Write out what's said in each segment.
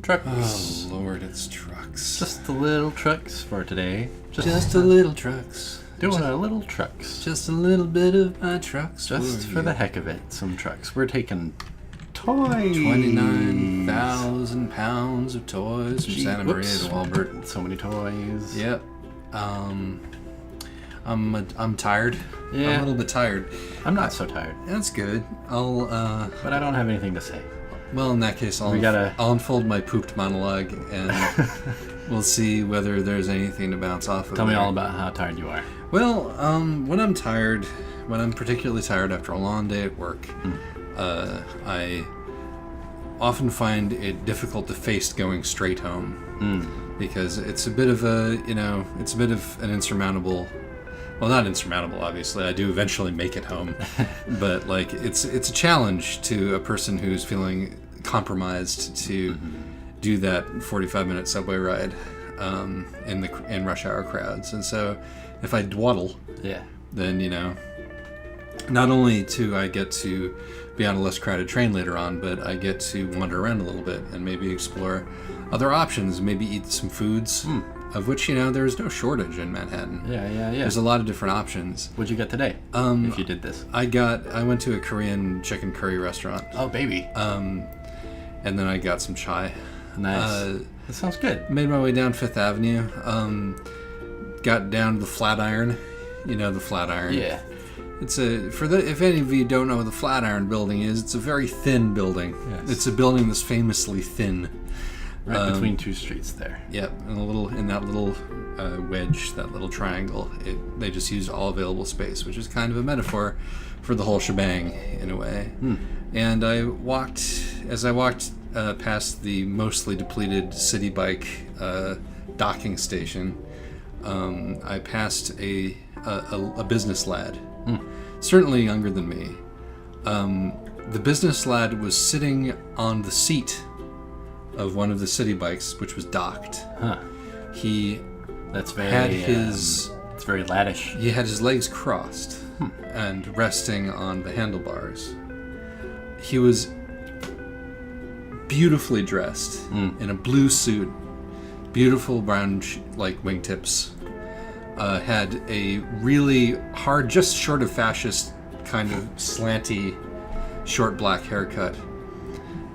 Trucks. Oh, Lord, it's trucks. Just the little trucks for today. Just a little trucks. Doing a little trucks. Just a little bit of my trucks. Just for the heck of it, some trucks. We're taking toys. 29,000 pounds of toys from Santa Maria to Walbert. So many toys. Yep. I'm tired. Yeah. I'm a little bit tired. I'm not so tired. That's good. But I don't have anything to say. Well, in that case, I'll unfold my pooped monologue, and we'll see whether there's anything to bounce off of. Tell me all about how tired you are. Well, when I'm particularly tired after a long day at work, I often find it difficult to face going straight home because it's a bit of an insurmountable. Well, not insurmountable, obviously. I do eventually make it home, but like it's a challenge to a person who's feeling compromised to do that 45-minute subway ride in rush hour crowds. And so, if I dwaddle, then not only do I get to be on a less crowded train later on, but I get to wander around a little bit and maybe explore other options. Maybe eat some foods. Of which, there's no shortage in Manhattan. Yeah. There's a lot of different options. What'd you get today, if you did this? I went to a Korean chicken curry restaurant. Oh, baby. And then I got some chai. Nice. That sounds good. Made my way down Fifth Avenue. Got down to the Flatiron. You know the Flatiron. Yeah. It's if any of you don't know what the Flatiron building is, it's a very thin building. Yes. It's a building that's famously thin. Right between two streets there. Yep, in that little wedge, that little triangle, they just used all available space, which is kind of a metaphor for the whole shebang in a way. And as I walked past the mostly depleted City Bike docking station, I passed a business lad, certainly younger than me. The business lad was sitting on the seat of one of the city bikes, which was docked. That's very it's very laddish. He had his legs crossed and resting on the handlebars. He was beautifully dressed in a blue suit, beautiful brown wingtips. Had a really hard, just short of fascist, kind of slanty, short black haircut.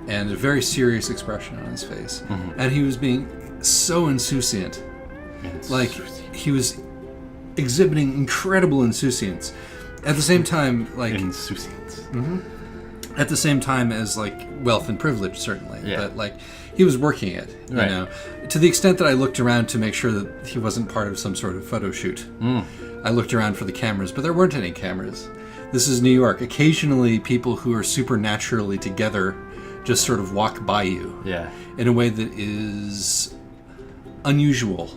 And a very serious expression on his face. And he was being so insouciant. He was exhibiting incredible insouciance. At the same time, insouciance. At the same time as, wealth and privilege, certainly. Yeah. But, he was working it, To the extent that I looked around to make sure that he wasn't part of some sort of photo shoot. I looked around for the cameras, but there weren't any cameras. This is New York. Occasionally, people who are supernaturally together just sort of walk by you in a way that is unusual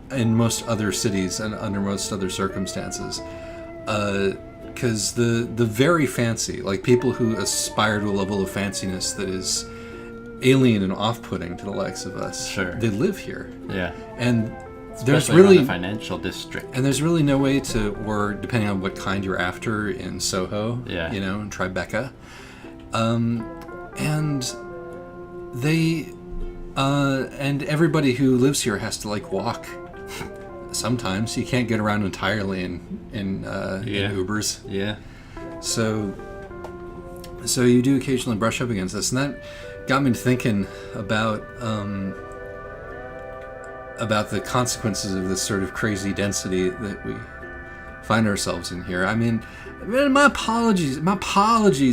in most other cities and under most other circumstances. Because the very fancy, people who aspire to a level of fanciness that is alien and off-putting to the likes of us, they live here. Yeah. And there's really the financial district. And there's really no way or depending on what kind you're after in Soho, in Tribeca. And they, and everybody who lives here has to walk. Sometimes you can't get around entirely in Ubers. Yeah. So you do occasionally brush up against this, and that got me thinking about the consequences of this sort of crazy density that we find ourselves in here. I mean, my apologies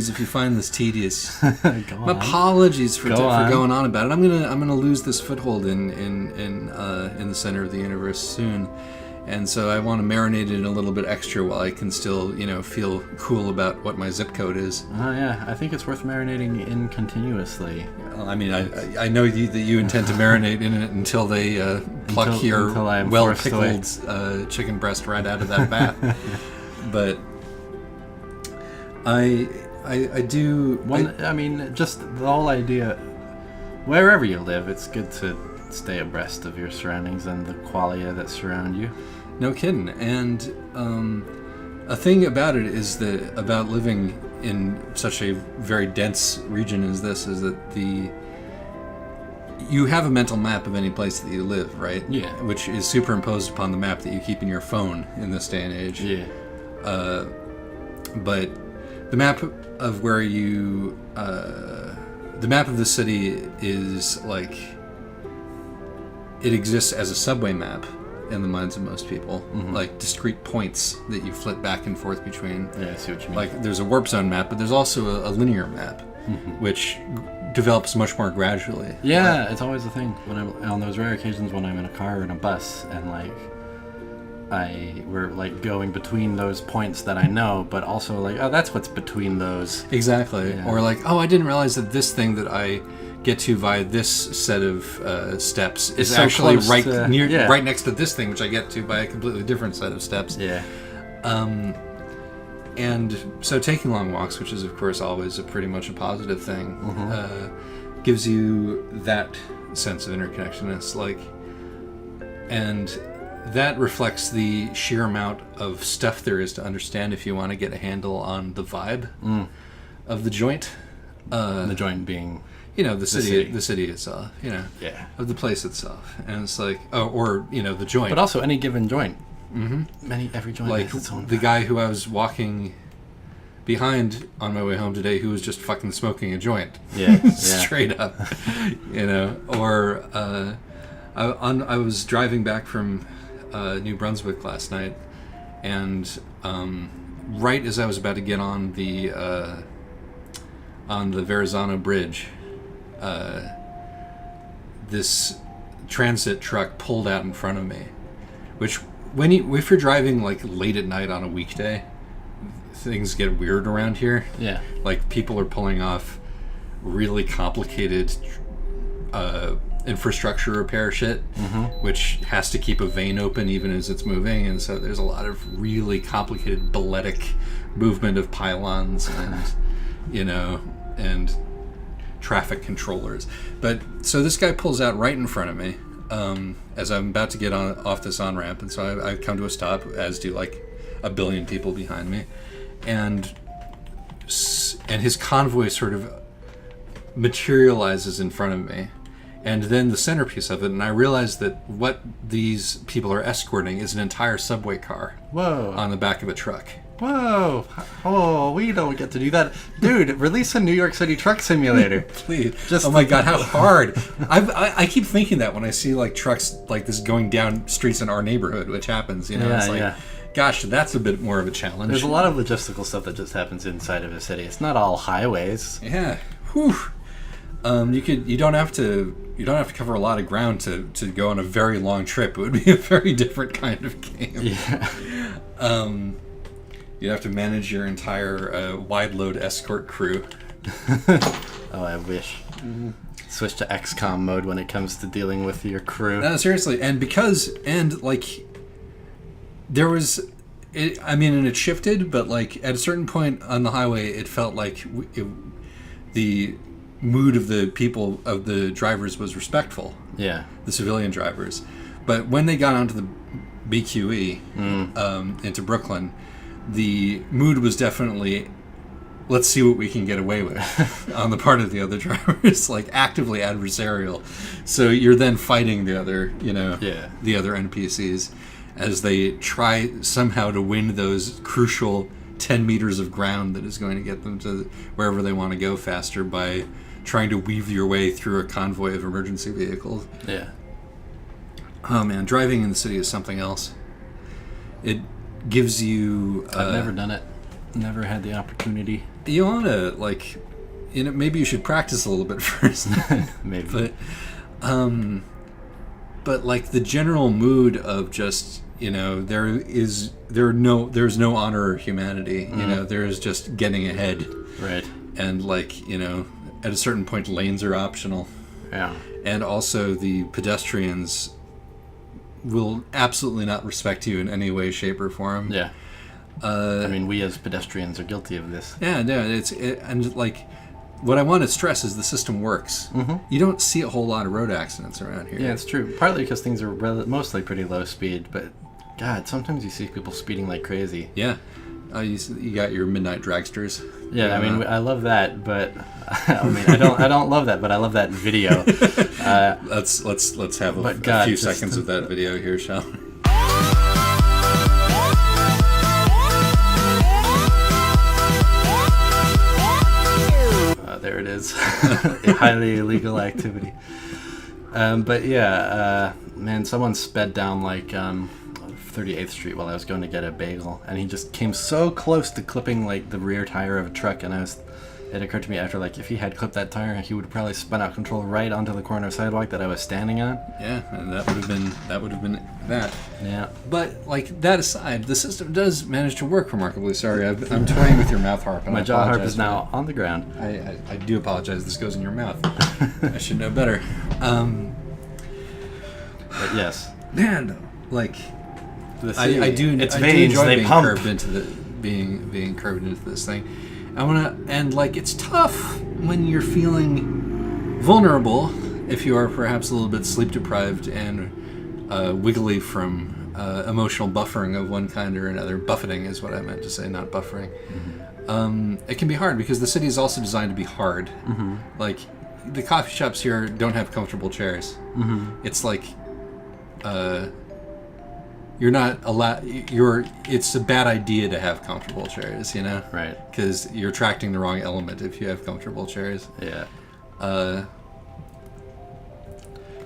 if you find this tedious. My apologies for going on about it. I'm gonna lose this foothold in the center of the universe soon, and so I want to marinate it a little bit extra while I can still feel cool about what my zip code is. Oh yeah, I think it's worth marinating in continuously. I mean, I know that you intend to marinate in it until they pluck your well pickled chicken breast right out of that bath, but. I do. I mean, just the whole idea. Wherever you live, it's good to stay abreast of your surroundings and the qualia that surround you. No kidding. And a thing about it is that about living in such a very dense region as this is that you have a mental map of any place that you live, right? Yeah. Which is superimposed upon the map that you keep in your phone in this day and age. Yeah. But the map of where you, the map of the city is like, it exists as a subway map in the minds of most people, like discrete points that you flip back and forth between. Yeah, I see what you mean. Like there's a warp zone map, but there's also a linear map, which develops much more gradually. Yeah, it's always a thing when I'm on those rare occasions when I'm in a car or in a bus and like we're like going between those points that I know, but also like, oh, that's what's between those. Exactly. Yeah. Or like, oh, I didn't realize that this thing that I get to via this set of steps is so actually close right to- near, yeah. right next to this thing, which I get to by a completely different set of steps. Yeah. And so taking long walks, which is of course always pretty much a positive thing, gives you that sense of interconnectedness, like, and that reflects the sheer amount of stuff there is to understand if you want to get a handle on the vibe of the joint. The joint being, You know, the city itself, you know, yeah, of the place itself. And it's like, oh, or, you know, the joint. but also any given joint. Every joint Like has its own. the guy who I was walking behind on my way home today who was just fucking smoking a joint. Yeah. Straight up. You know, or I was driving back from New Brunswick last night, and right as I was about to get on the Verrazano Bridge, this transit truck pulled out in front of me, which if you're driving like late at night on a weekday, things get weird around here. Yeah. Like people are pulling off really complicated infrastructure repair shit, which has to keep a vein open even as it's moving, and so there's a lot of really complicated balletic movement of pylons and you know, and traffic controllers. But so this guy pulls out right in front of me as I'm about to get off this on-ramp, and so I come to a stop, as do like a billion people behind me, and his convoy sort of materializes in front of me, and then the centerpiece of it, and I realize that what these people are escorting is an entire subway car Whoa. on the back of a truck. Whoa. Oh, we don't get to do that. Dude, release a New York City truck simulator. Please. Just oh my god, how hard. I keep thinking that when I see like trucks like this going down streets in our neighborhood, which happens, you know, Yeah, it's like, gosh, that's a bit more of a challenge. There's a lot of logistical stuff that just happens inside of a city. It's not all highways. Yeah. Whew. You don't have to cover a lot of ground to go on a very long trip. It would be a very different kind of game. Yeah. You'd have to manage your entire wide load escort crew. Oh, I wish. Switch to XCOM mode when it comes to dealing with your crew. No, seriously, and there was, and it shifted, but like at a certain point on the highway, it felt like the mood of the people, of the drivers, was respectful. Yeah. The civilian drivers. But when they got onto the BQE into Brooklyn, the mood was definitely, let's see what we can get away with on the part of the other drivers, like actively adversarial. So you're then fighting the other, the other NPCs as they try somehow to win those crucial 10 meters of ground that is going to get them to wherever they want to go faster by trying to weave your way through a convoy of emergency vehicles. Yeah. Oh man, driving in the city is something else. It gives you... I've never done it. Never had the opportunity. You want to, maybe you should practice a little bit first. Maybe. But like the general mood of just, there's no honor or humanity. There is just getting ahead. Right. And at a certain point, lanes are optional. Yeah. And also the pedestrians will absolutely not respect you in any way, shape, or form. Yeah. We as pedestrians are guilty of this. Yeah, no, what I want to stress is the system works. You don't see a whole lot of road accidents around here. Yeah, it's true. Partly because things are mostly pretty low speed, but God, sometimes you see people speeding like crazy. Yeah. You got your midnight dragsters. Yeah, I mean, I love that, but I mean, I don't love that, but I love that video. Let's have a God, few seconds of that video here, shall we? There it is. A highly illegal activity. But yeah, man, someone sped down like 38th Street while I was going to get a bagel, and he just came so close to clipping like the rear tire of a truck, and it occurred to me after, like, if he had clipped that tire, he would have probably spun out control right onto the corner sidewalk that I was standing on. Yeah, and that would have been that. Yeah. But like that aside, the system does manage to work remarkably. Sorry, I'm toying with your mouth harp. And My jaw harp is now on the ground. I do apologize. This goes in your mouth. I should know better. But yes, man, like I do. It's I veins. do enjoy They being pump. curved into being curved into this thing. And like it's tough when you're feeling vulnerable, if you are perhaps a little bit sleep deprived and wiggly from emotional buffering of one kind or another. Buffeting is what I meant to say, not buffering. Mm-hmm. It can be hard because the city is also designed to be hard. Mm-hmm. Like the coffee shops here don't have comfortable chairs. Mm-hmm. It's like you're not allowed. It's a bad idea to have comfortable chairs, you know? Right. Because you're attracting the wrong element if you have comfortable chairs. Yeah.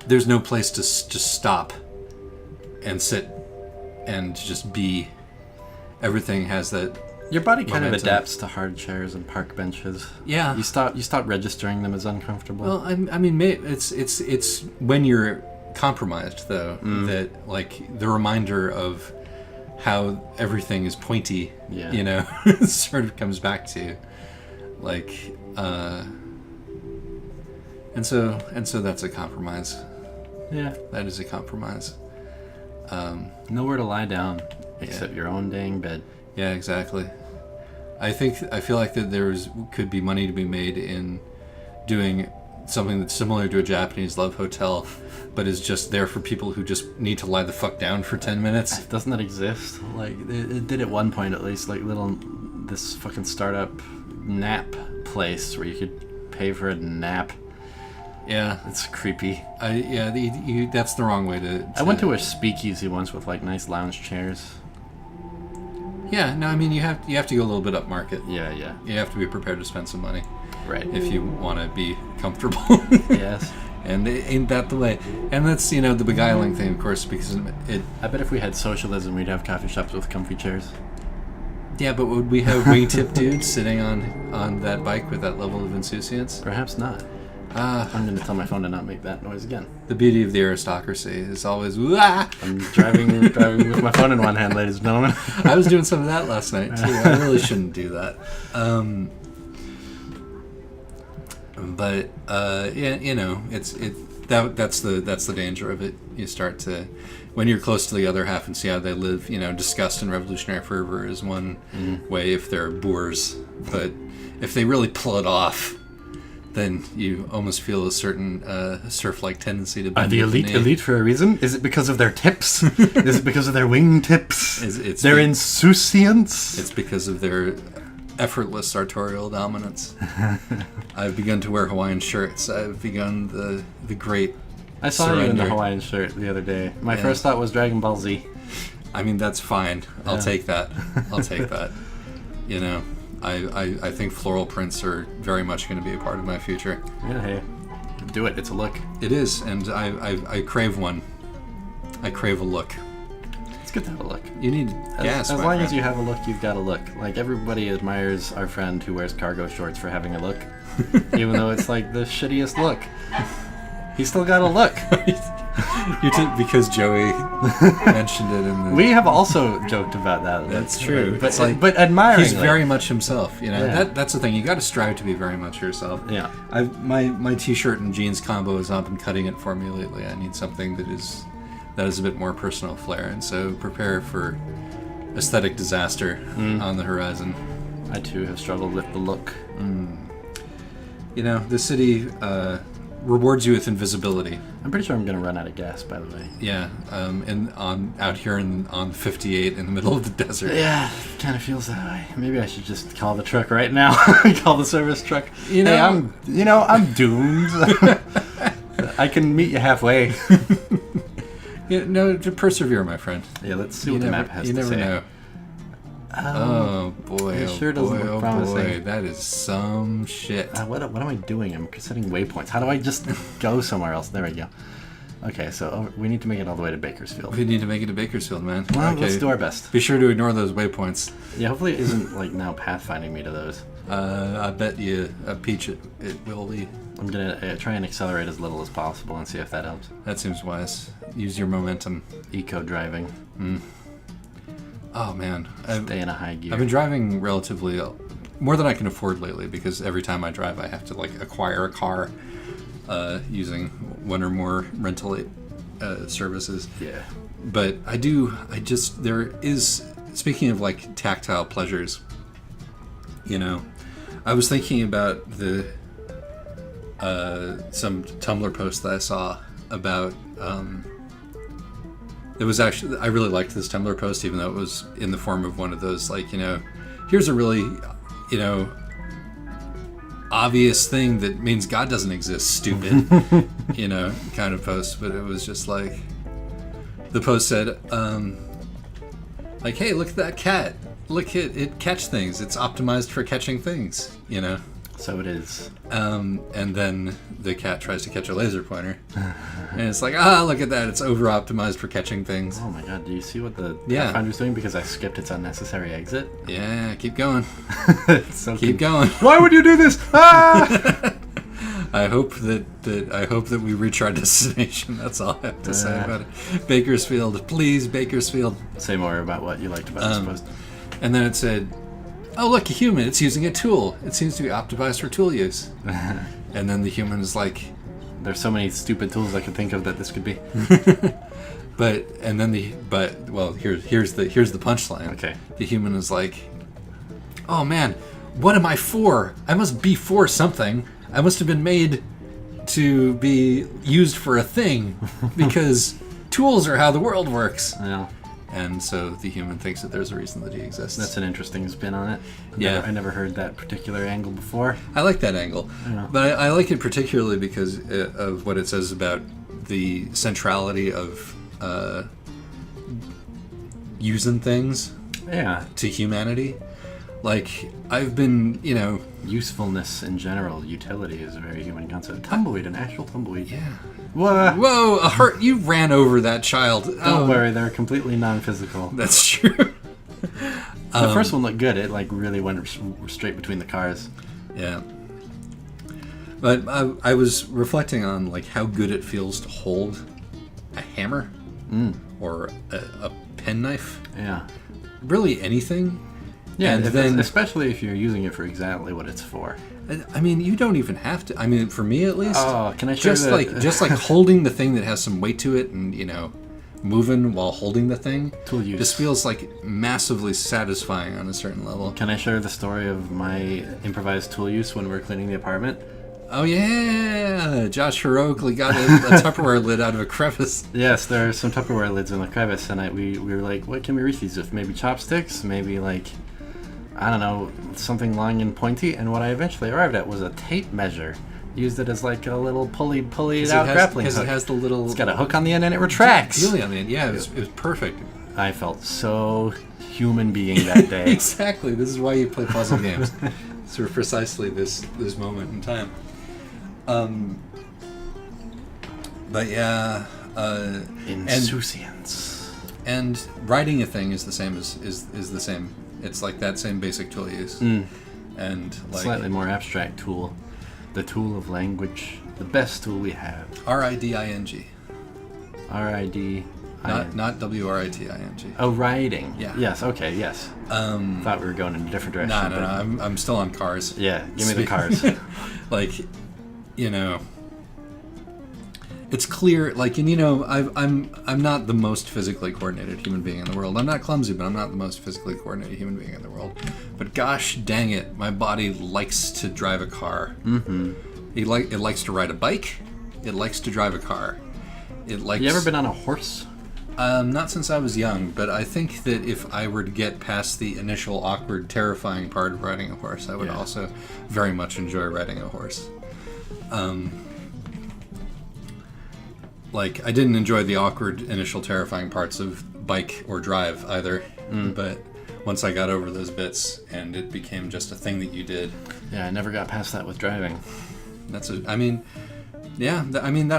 There's no place to just stop and sit and just be. Everything has that. Your body kind momentum. of adapts to hard chairs and park benches. Yeah. You stop registering them as uncomfortable. Well, I mean, it's when you're compromised though that like the reminder of how everything is pointy. Yeah. You know, sort of comes back to you. Like, and so that's a compromise. Yeah. That is a compromise. Nowhere to lie down except your own dang bed. Yeah, exactly. I feel like that could be money to be made in doing something that's similar to a Japanese love hotel, but is just there for people who just need to lie the fuck down for 10 minutes. Doesn't that exist? Like, it did at one point at least, like this fucking startup nap place where you could pay for a nap. Yeah. It's creepy. That's the wrong way to... I went to a speakeasy once with like nice lounge chairs. Yeah, no, I mean, you have to go a little bit up market. Yeah. You have to be prepared to spend some money. Right. If you want to be comfortable. Yes. And ain't that the way? And that's, the beguiling thing, of course, because it... I bet if we had socialism, we'd have coffee shops with comfy chairs. Yeah, but would we have wingtip dudes sitting on that bike with that level of insouciance? Perhaps not. I'm going to tell my phone to not make that noise again. The beauty of the aristocracy is always... Wah! I'm driving with my phone in one hand, ladies and gentlemen. I was doing some of that last night, too. I really shouldn't do that. But that's the danger of it. You start to, when you're close to the other half and see how they live, disgust and revolutionary fervor is one way if they're boors, but if they really pull it off, then you almost feel a certain serf-like tendency to bend. Are the elite for a reason? Is it because of their tips? Is it because of their wing tips? It's their insouciance? It's because of their effortless sartorial dominance. I've begun to wear Hawaiian shirts. I've begun the great I saw surrender. you in the Hawaiian shirt the other day. My first thought was Dragon Ball Z. I mean, that's fine. I'll take that. I'll take that. I think floral prints are very much going to be a part of my future. Yeah, hey. Do it. It's a look. It is, and I crave one. I crave a look. It's good to have a look. You need gas. As long as you have a look, you've got a look. Like, everybody admires our friend who wears cargo shorts for having a look. Even though it's like the shittiest look. He's still got a look. Because Joey mentioned it in the... We have also joked about that. That's true. But admiringly. He's very much himself. Yeah. That's the thing. You got to strive to be very much yourself. Yeah. My t-shirt and jeans combo has not been cutting it for me lately. I need something that is a bit more personal flair, and so prepare for aesthetic disaster on the horizon. I too have struggled with the look. The city rewards you with invisibility. I'm pretty sure I'm going to run out of gas, by the way. Yeah, and out here on 58 in the middle of the desert. Yeah, kind of feels that way. Maybe I should just call the truck right now. Call the service truck. You know, Hey, I'm doomed. I can meet you halfway. To persevere, my friend. Yeah, let's see what the map has to say. You never know. Oh boy! It sure doesn't look promising. Boy, that is some shit. What am I doing? I'm setting waypoints. How do I just go somewhere else? There we go. Okay, so we need to make it all the way to Bakersfield. We need to make it to Bakersfield, man. Well, okay. Let's do our best. Be sure to ignore those waypoints. Yeah, hopefully it isn't like now pathfinding me to those. I bet you, Peach, it will be. I'm gonna try and accelerate as little as possible and see if that helps. That seems wise. Use your momentum. Eco driving. Oh man, Stay in a high gear. I've been driving relatively more than I can afford lately because every time I drive, I have to acquire a car using one or more rental services. Yeah. But there is, speaking of tactile pleasures, I was thinking about some Tumblr post that I saw about. It was actually, I really liked this Tumblr post, even though it was in the form of one of those, here's a really, obvious thing that means God doesn't exist, stupid, kind of post. But it was just the post said, hey, look at that cat. Look at it catch things. It's optimized for catching things, So it is. And then the cat tries to catch a laser pointer. And it's look at that. It's over-optimized for catching things. Oh my god, do you see what the Pathfinder's doing? Because I skipped its unnecessary exit. Yeah, keep going. So keep going. Why would you do this? Ah! I hope that we reach our destination. That's all I have to say about it. Bakersfield, please, Bakersfield. Say more about what you liked about this post. And then it said, oh, look, a human. It's using a tool. It seems to be optimized for tool use. And then the human is like... There's so many stupid tools I could think of that this could be. Here's the punchline. Okay. The human is like, oh man, what am I for? I must be for something. I must have been made to be used for a thing because tools are how the world works. Yeah. And so the human thinks that there's a reason that he exists. That's an interesting spin on it. I never heard that particular angle before. I like that angle. Yeah. But I like it particularly because of what it says about the centrality of using things to humanity. I've been, Usefulness in general, utility is a very human concept. Tumbleweed, an actual tumbleweed. Yeah. Whoa! You ran over that child. Don't worry, they're completely non-physical. That's true. The first one looked good. It really went straight between the cars. Yeah. But I was reflecting on how good it feels to hold a hammer or a penknife. Yeah. Really anything. Yeah, and then especially if you're using it for exactly what it's for. I mean, you don't even have to. I mean, for me at least. Oh, can I share just holding the thing that has some weight to it and moving while holding the thing. Tool use. This feels massively satisfying on a certain level. Can I share the story of my improvised tool use when we were cleaning the apartment? Oh yeah, Josh heroically got a Tupperware lid out of a crevice. Yes, there are some Tupperware lids in the crevice, and we were like, what can we reach these with? Maybe chopsticks? Maybe I don't know, something long and pointy. And what I eventually arrived at was a tape measure. Used it as a little pulleyed out grappling hook. Because it has the little... It's got a hook on the end and it retracts. Really on the end, yeah, it was perfect. I felt so human being that day. Exactly, this is why you play puzzle games. So precisely this moment in time. But yeah... Insouciance. And writing a thing is the same is the same. It's that same basic tool use. And slightly more abstract tool. The tool of language. The best tool we have. RIDING. RID. Not WRITING. Oh, writing. Yeah. Yes, okay, yes. Thought we were going in a different direction. No, I'm still on cars. Yeah, give me the cars. It's clear, I'm not the most physically coordinated human being in the world. I'm not clumsy, but I'm not the most physically coordinated human being in the world. But gosh dang it, my body likes to drive a car. Mm-hmm. It likes to ride a bike. It likes to drive a car. It likes. You ever been on a horse? Not since I was young, but I think that if I were to get past the initial awkward, terrifying part of riding a horse, I would also very much enjoy riding a horse. Like, I didn't enjoy the awkward, initial, terrifying parts of bike or drive either, but once I got over those bits and it became just a thing that you did. Yeah, I never got past that with driving. That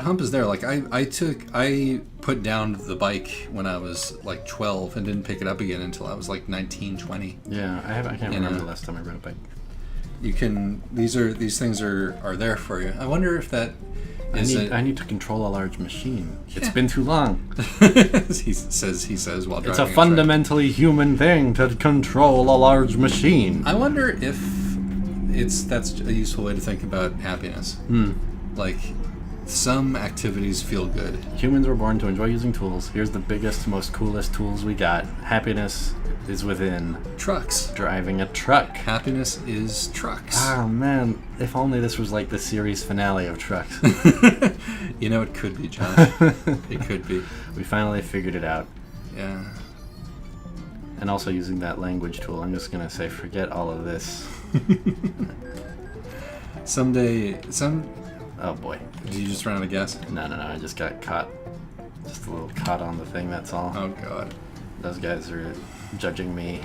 hump is there. Like, I put down the bike when I was like 12 and didn't pick it up again until I was like 19, 20. Yeah, I can't remember the last time I rode a bike. These things are there for you. I wonder if that I need to control a large machine. Yeah. It's been too long. he says while driving. It's a fundamentally human thing to control a large machine. I wonder if that's a useful way to think about happiness. Like, some activities feel good. Humans were born to enjoy using tools. Here's the biggest, most coolest tools we got. Happiness is within trucks. Driving a truck. Happiness is trucks. Oh man, if only this was like the series finale of Trucks. You know, it could be, Josh. It could be. We finally figured it out. Yeah. And also using that language tool, I'm just gonna say, forget all of this. Oh boy. Did you just run out of gas? No, I just got caught. Just a little caught on the thing, that's all. Oh god. Those guys are judging me.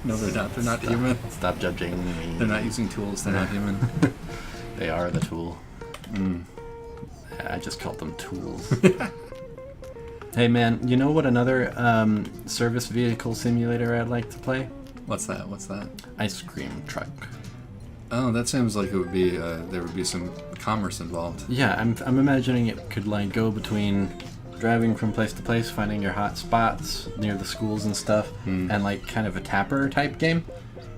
No, they're not. They're not human. Stop judging me. They're not using tools. They're not human. They are the tool. I just called them tools. Hey man, you know what another service vehicle simulator I'd like to play? What's that? Ice cream truck. Oh, that sounds like it would be there would be some commerce involved. Yeah, I'm imagining it could like go between driving from place to place, finding your hot spots near the schools and stuff, and like kind of a Tapper type game.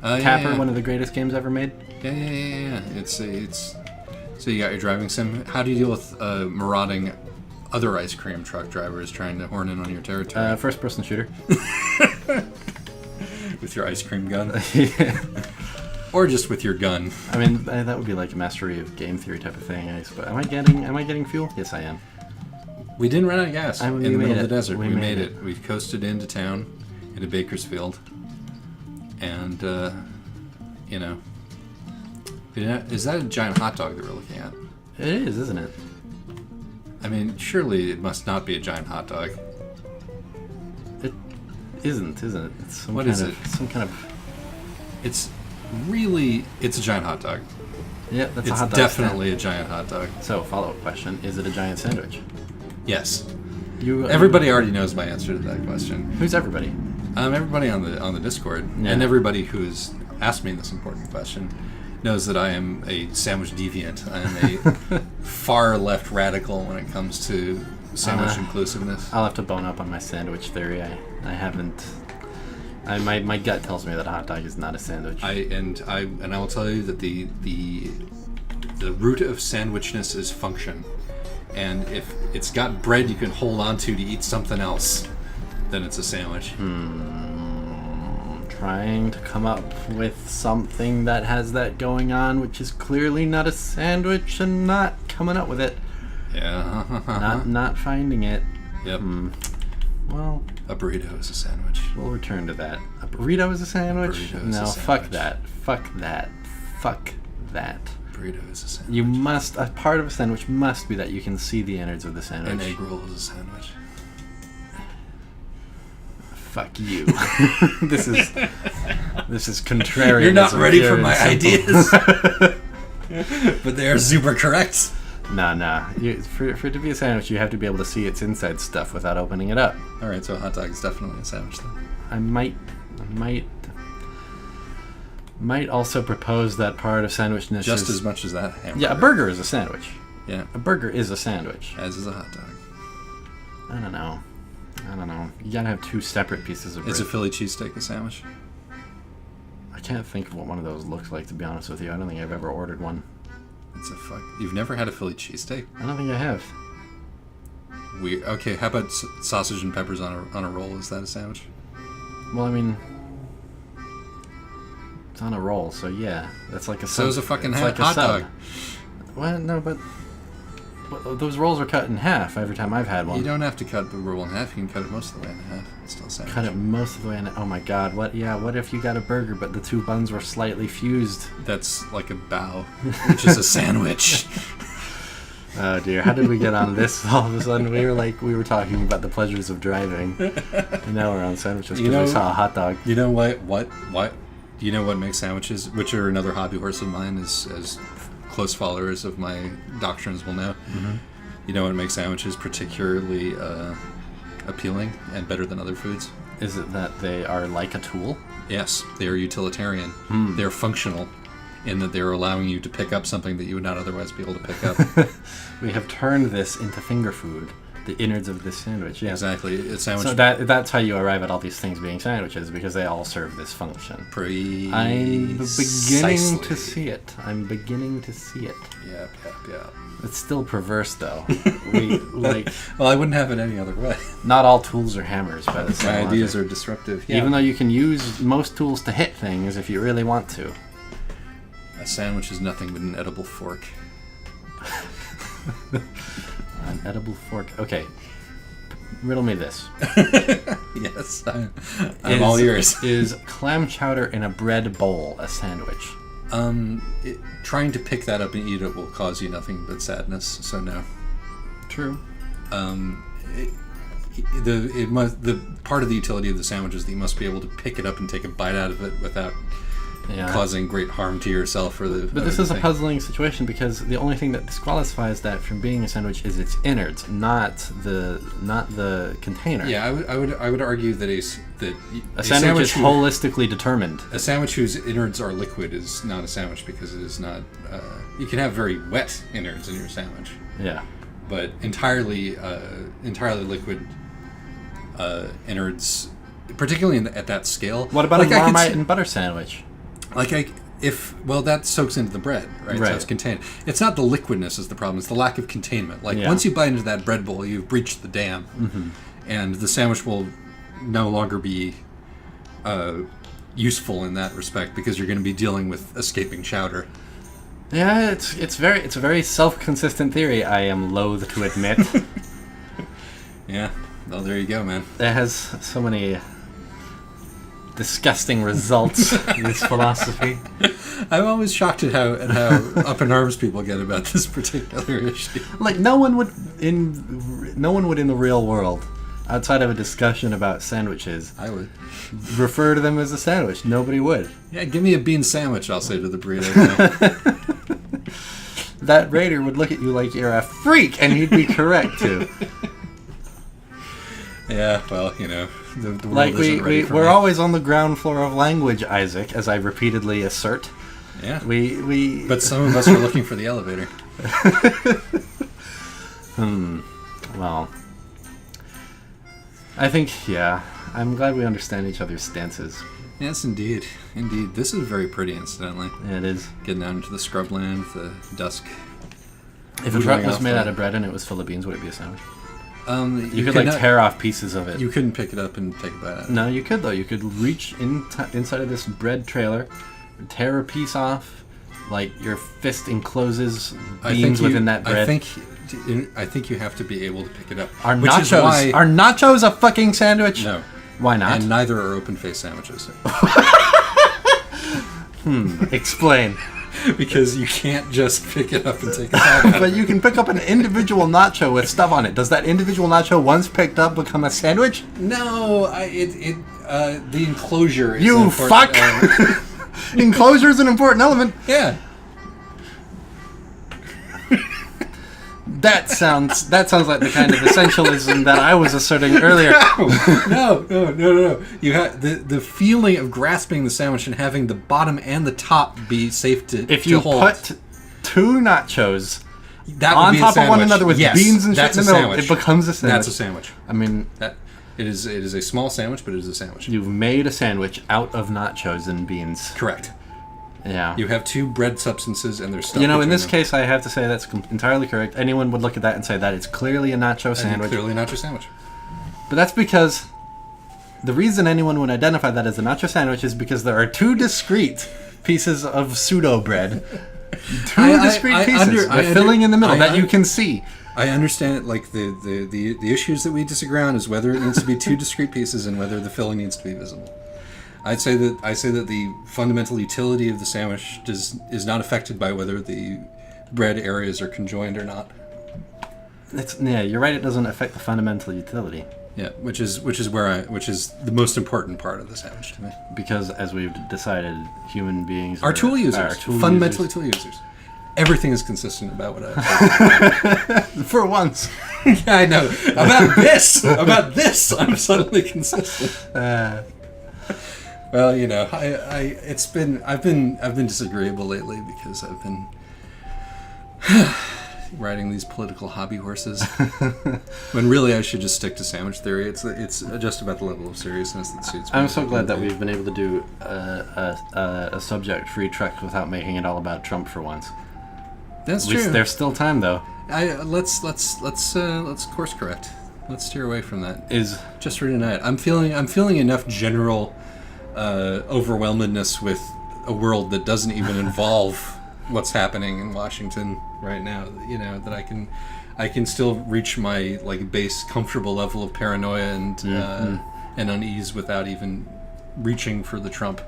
Tapper, one of the greatest games ever made. Yeah. It's so you got your driving sim. How do you deal with marauding other ice cream truck drivers trying to horn in on your territory? First person shooter. With your ice cream gun. Yeah. Or just with your gun. I mean, that would be like a mastery of game theory type of thing. But am I getting fuel? Yes, I am. We didn't run out of gas in the middle of the desert. We made it. We've coasted into town, into Bakersfield, and is that a giant hot dog that we're looking at? It is, isn't it? I mean, surely it must not be a giant hot dog. It isn't, is it? It's what is it? Some kind of. It's a giant hot dog. Yeah, that's a hot dog. It's definitely a giant hot dog. So, follow-up question: is it a giant sandwich? Yes. Everybody already knows my answer to that question. Who's everybody? Everybody on the Discord, and everybody who's asked me this important question knows that I am a sandwich deviant. I am a far left radical when it comes to sandwich inclusiveness. I'll have to bone up on my sandwich theory. I haven't. My gut tells me that a hot dog is not a sandwich. I will tell you that the root of sandwichness is function, and if it's got bread you can hold on to eat something else, then it's a sandwich. Trying to come up with something that has that going on, which is clearly not a sandwich, and not coming up with it. Yeah. not finding it. Yep. Well, a burrito is a sandwich. We'll return to that. A burrito is a sandwich? No, fuck that. Burrito is a sandwich. A part of a sandwich must be that you can see the innards of the sandwich. An egg roll is a sandwich. Fuck you. This is contrarian. You're not ready for my ideas. But they are super correct. Nah. For it to be a sandwich, you have to be able to see its inside stuff without opening it up. All right, so a hot dog is definitely a sandwich then. I might also propose that part of sandwichness just as much as that hamburger. Yeah, a burger is a sandwich. Yeah. A burger is a sandwich. As is a hot dog. I don't know. You gotta have two separate pieces of bread. Is a Philly cheesesteak a sandwich? I can't think of what one of those looks like, to be honest with you. I don't think I've ever ordered one. You've never had a Philly cheesesteak? I don't think I have. Okay, how about sausage and peppers on a roll? Is that a sandwich? Well, I mean, it's on a roll, so yeah, that's like a. So is a fucking hot like dog. Well, no, but those rolls are cut in half every time I've had one. You don't have to cut the roll in half. You can cut it most of the way in half. It's still a sandwich. Cut it most of the way in. Oh my god! What? Yeah. What if you got a burger, but the two buns were slightly fused? That's like a bao, which is a sandwich. Oh dear! How did we get on this all of a sudden? We were talking about the pleasures of driving, and now we're on sandwiches because we saw a hot dog. You know what? You know what makes sandwiches? Which are another hobby horse of mine, as close followers of my doctrines will know. Mm-hmm. You know what makes sandwiches particularly appealing and better than other foods? Is it that they are like a tool? Yes, they are utilitarian. They're functional in that they're allowing you to pick up something that you would not otherwise be able to pick up. We have turned this into finger food. The innards of this sandwich. Yeah. Exactly. It's sandwich. So that's how you arrive at all these things being sandwiches, because they all serve this function. I'm beginning to see it. Yeah. It's still perverse, though. Well, I wouldn't have it any other way. Not all tools are hammers, by the same My logic. ideas are disruptive. Yeah. Even though you can use most tools to hit things if you really want to. A sandwich is nothing but an edible fork. An edible fork. Okay. Riddle me this. Yes, I'm all ears. Is clam chowder in a bread bowl a sandwich? Trying to pick that up and eat it will cause you nothing but sadness. So no. True. The part of the utility of the sandwich is that you must be able to pick it up and take a bite out of it without causing great harm to yourself or the. But this is a puzzling situation because the only thing that disqualifies that from being a sandwich is its innards, not the container. Yeah, I would argue that a sandwich is holistically determined. A sandwich whose innards are liquid is not a sandwich because it is not. You can have very wet innards in your sandwich. Yeah. But entirely liquid innards, particularly at that scale. What about a Marmite and butter sandwich? That soaks into the bread, right? So it's contained. It's not the liquidness is the problem; it's the lack of containment. Once you bite into that bread bowl, you've breached the dam, and the sandwich will no longer be useful in that respect because you're going to be dealing with escaping chowder. Yeah, it's a very self-consistent theory. I am loath to admit. Yeah, well, there you go, man. It has so many disgusting results. This philosophy. I'm always shocked at how up in arms people get about this particular issue. Like no one would in the real world, outside of a discussion about sandwiches, I would refer to them as a sandwich. Nobody would. Yeah, give me a bean sandwich, I'll say to the burrito guy. That raider would look at you like you're a freak, and he'd be correct too. Yeah, well, the world like isn't ready for we're me. always on the ground floor of language, Isaac, as I repeatedly assert. Yeah. We But some of us are looking for the elevator. Well, I think I'm glad we understand each other's stances. Yes, indeed. Indeed. This is very pretty, incidentally. Yeah, it is. Getting out into the scrubland, the dusk. If a truck was made out of bread and it was full of beans, would it be a sandwich? You could tear off pieces of it. You couldn't pick it up and take a bite out of it. No, you could, though. You could reach inside of this bread trailer, tear a piece off, like your fist encloses beans within that bread. I think you have to be able to pick it up. Are nachos a fucking sandwich? No. Why not? And neither are open-faced sandwiches. Explain. Because you can't just pick it up and take it out. But you can pick up an individual nacho with stuff on it. Does that individual nacho, once picked up, become a sandwich? No, the enclosure is You fuck! Enclosure is an important element. Yeah. That sounds like the kind of essentialism that I was asserting earlier. No. You have the feeling of grasping the sandwich and having the bottom and the top be safe to hold. If you put two nachos that on top of one another with beans and shit in the middle, it becomes a sandwich. That's a sandwich. I mean, it is a small sandwich, but it is a sandwich. You've made a sandwich out of nachos and beans. Correct. Yeah. You have two bread substances and there's stuff. In this case, I have to say that's entirely correct. Anyone would look at that and say that it's clearly a nacho sandwich. Clearly a nacho sandwich. But that's because the reason anyone would identify that as a nacho sandwich is because there are two discrete pieces of pseudo bread. Two discrete pieces with filling in the middle that you can see. I understand, like, the issues that we disagree on is whether it needs to be two discrete pieces and whether the filling needs to be visible. I say that the fundamental utility of the sandwich is not affected by whether the bread areas are conjoined or not. You're right. It doesn't affect the fundamental utility. Yeah, which is the most important part of the sandwich to me. Because, as we've decided, human beings are tool users, fundamentally tool users. Everything is consistent about what I've said. For once. Yeah, I know. About this, I'm suddenly consistent. Well, you know, I've been disagreeable lately because I've been riding these political hobby horses. When really I should just stick to sandwich theory. It's just about the level of seriousness that suits me. I'm so glad that we've been able to do a subject-free trek without making it all about Trump for once. That's true. There's still time, though. Let's course correct. Let's steer away from that. Just for tonight. I'm feeling enough general overwhelmedness with a world that doesn't even involve what's happening in Washington right now. You know, that I can still reach my like base comfortable level of paranoia and unease without even reaching for the Trump.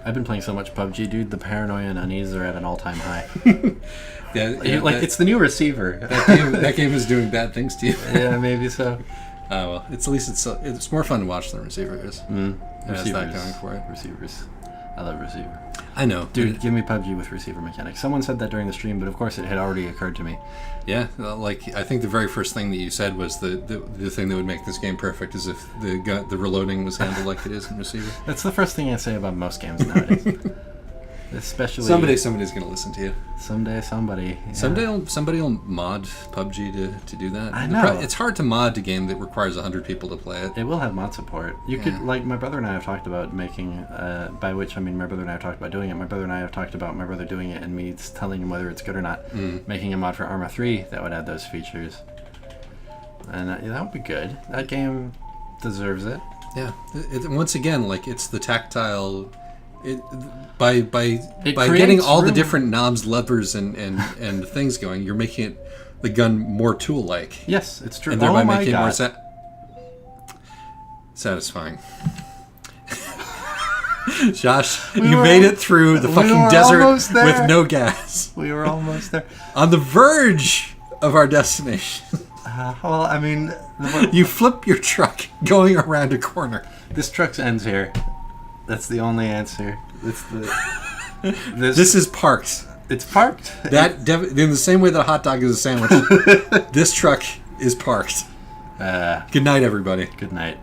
I've been playing so much PUBG, dude. The paranoia and unease are at an all-time high. It's the new receiver. That game is doing bad things to you. Yeah, maybe so. Well, at least it's more fun to watch than Receiver is. It has that going for it. Receivers. I love Receiver. I know. Dude, give me PUBG with receiver mechanics. Someone said that during the stream, but of course it had already occurred to me. Yeah, like, I think the very first thing that you said was the thing that would make this game perfect is if the reloading was handled like it is in Receiver. That's the first thing I say about most games nowadays. Especially somebody's going to listen to you. Someday somebody. Yeah. Somebody will mod PUBG to do that. I know. It's hard to mod a game that requires 100 people to play it. It will have mod support. You could, like, my brother and I have talked about making, by which I mean my brother and I have talked about doing it. My brother and I have talked about my brother doing it and me telling him whether it's good or not. Making a mod for Arma 3 that would add those features. And that would be good. That game deserves it. Yeah. Once again, like, it's the tactile... By getting all the different knobs, levers, and things going, you're making the gun more tool-like. Yes, it's true. And thereby making it more satisfying. Josh, you made it through the fucking desert with no gas. We were almost there. On the verge of our destination. Well, I mean... You flip your truck going around a corner. This truck ends here. That's the only answer. This is parked. It's parked. In the same way that a hot dog is a sandwich, this truck is parked. Good night, everybody. Good night.